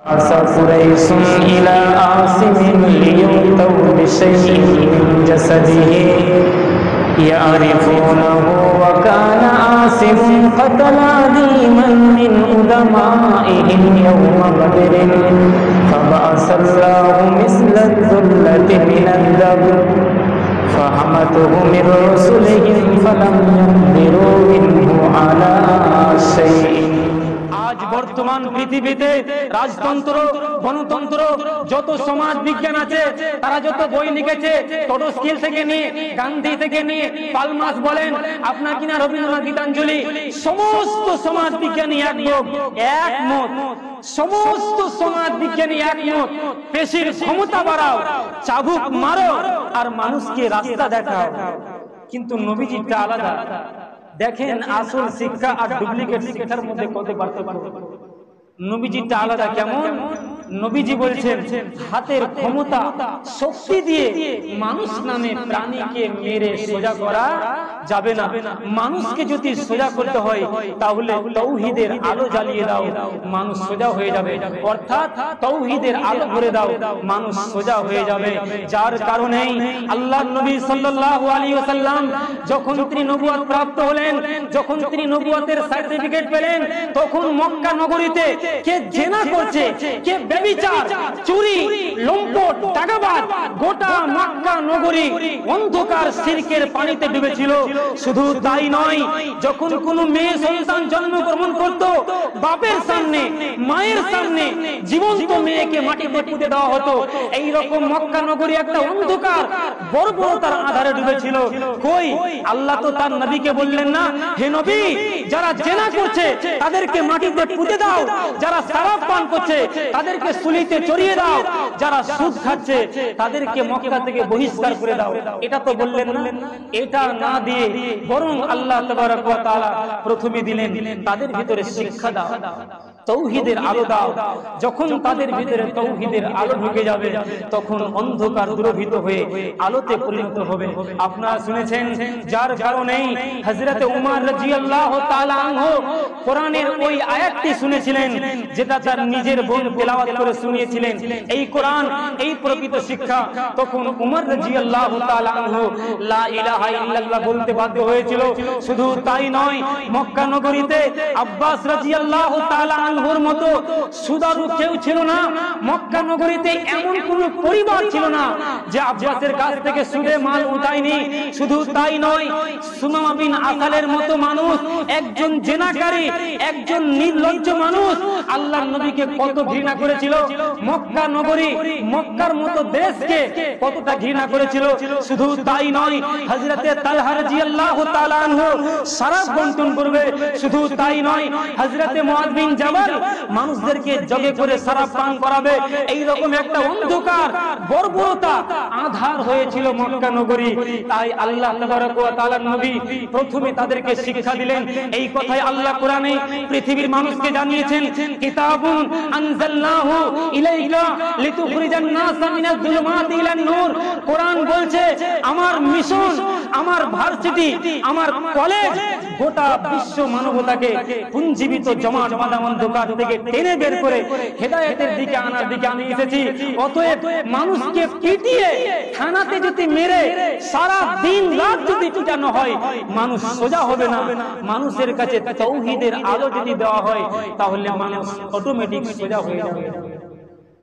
قريش إلى عاصم ليؤتوا بشيء من جسده يعرفونه وكان عاصم قتل عظيما من علمائهم يوم بدر فبعث الله مثل الذلة من الدبر فحمته من رسلهم فلم ينظروا منه على شيء। আজ বর্তমান পৃথিবীতে রাজতন্ত্র গণতন্ত্র যত সমাজ বিজ্ঞান আছে তারা যত বই লিখেছে টডস্কিল থেকে নিয়ে গান্ধী থেকে নিয়ে পালমাস বলেন আপনার কিনা রবীন্দ্রনাথ গীতাঞ্জলি সমস্ত সমাজ বিজ্ঞানী একমত সমস্ত সমাজ বিজ্ঞানী একমত পেশির ক্ষমতা বাড়াও চাবুক মারো আর মানুষকে রাস্তা দেখাও। কিন্তু নবীজিটা আলাদা। দেখেন আসল শিক্ষা আর ডুপ্লিকেট শিক্ষার মধ্যে কত পার্থক্য। নবীজিটা আলাদা। কেমন? নবীজি বলছেন হাতের ক্ষমতা শক্তি দিয়ে মানুষ নামে প্রাণীকে মেরে সোজা করা যাবে না। মানুষকে যদি সোজা করতে হয় তাহলে তাওহীদের আলো জ্বালিয়ে দাও, মানুষ সোজা হয়ে যাবে। অর্থাৎ তাওহীদের আলো ভরে দাও, মানুষ সোজা হয়ে যাবে। যার কারণেই আল্লাহর নবী সাল্লাল্লাহু আলাইহি ওয়াসাল্লাম যখন তিনি নবুয়ত প্রাপ্ত হলেন, যখন তিনি নবুয়তের সার্টিফিকেট পেলেন, তখন মক্কা নগরীতে কে জিনা করছে, কে ব্যভিচার, চুরি, লম্পট, টাকাবাজ, গোটা মক্কা নগরী অন্ধকার শিরকের পানিতে ডুবেছিল। শুধু তাই নয়, যখন কোনো মেয়ে সন্তান জন্মগ্রহণ করত বাপের সামনে মায়ের সামনে জীবন্ত মেয়েকে মাটিতে পুঁতে দেওয়া হতো। এই রকম মক্কা নগরী একটা অন্ধকার বর্বরতার আধারে ডুবেছিল। কই আল্লাহ তো তার নবীকে বললেন না, হে নবী যারা জিনা করছে তাদেরকে মাটিতে পুঁতে দাও, যারা শরাব পান করছে তাদেরকে সুলিতে চড়িয়ে দাও, যারা সুদ খাচ্ছে তাদেরকে মক্কা থেকে বহিষ্কার করে দাও। এটা তো বললেন না। এটা না দিয়ে বরং আল্লাহ তাবারক ওয়া তাআলা প্রথমে দিলেন তাদের ভিতরে শিক্ষা দাও, তাওহীদের আলো দাও। যখন তাদের ভিতরে তাওহীদের আলো ঢুকে যাবে তখন অন্ধকার দূরীভূত হয়ে আলোতে পরিণত হবে। আপনারা শুনেছেন, যার কারণেই হযরত উমর রাদিয়াল্লাহু তাআলা আনহু কোরআনের ওই আয়াতটি শুনেছিলেন যেটা তার নিজের বোন তেলাওয়াত করে শুনিয়েছিলেন। এই কোরআন, এই প্রকৃত শিক্ষা। তখন উমর রাদিয়াল্লাহু তাআলা আনহু লা ইলাহা ইল্লাল্লাহ বলতে বাধ্য হয়েছিল। শুধু তাই নয়, মক্কা নগরীতে আব্বাস রাদিয়াল্লাহু তাআলা আনহুর মতো সুদারু কেউ ছিল না। মক্কা নগরীতে এমন কোন পরিবার ছিল না যে আব্বাসের কাছ থেকে সুদে মাল উঠায়নি। শুধু তাই নয়, সুমামা বিন আসালের মতো মানুষ, একজন জিনাকারী, একজন নির্লজ্জ মানুষ আল্লাহর নবীকে কত ঘৃণা করেছিল। মক্কা নগরী, মক্কার মতো দেশকে কতটা ঘৃণা করেছিল। শুধু তাই নয়, হযরতে তালহা রাদিয়াল্লাহু তাআলা আনহু শরাব বন্টন করবে। শুধু তাই নয়, হযরতে মুআয বিন জাবাল মানুষদেরকে জগে করে শরাব পান করাবে। এই রকম একটা অন্ধকার বর্বরতা আধার হয়েছিল মক্কা নগরী। তাই আল্লাহ তাবারক ওয়া তাআলার নবী প্রথমে তাদেরকে শিক্ষা দিলেন। এই কথাই আল্লাহ কোরআনে পৃথিবীর মানুষকে জানিয়েছেন, কিতাবুন আনজালনাহু ইলাইকা লিতুখরিজান নাসা মিনাজ যুলুমাতি ইলান নূর। কোরআন বলছে আমার মিশন, আমার ভার্সিটি, আমার কলেজ গোটা বিশ্ব মানবতাকে পুঞ্জীবিত জমাট বাঁধা অন্ধকার থেকে টেনে বের করে হেদায়েতের দিকে আনার দিকে আমি এসেছি। অতএব মানুষকে পিটিয়ে থানাতে যদি মেরে সারা দিন রাত যদি পিটানো হয় মানুষ সোজা হবে না। মানুষের কাছে তাওহীদের আলো যদি দেওয়া হয় তাহলে মানুষ অটোমেটিক সোজা হয়ে যাবে।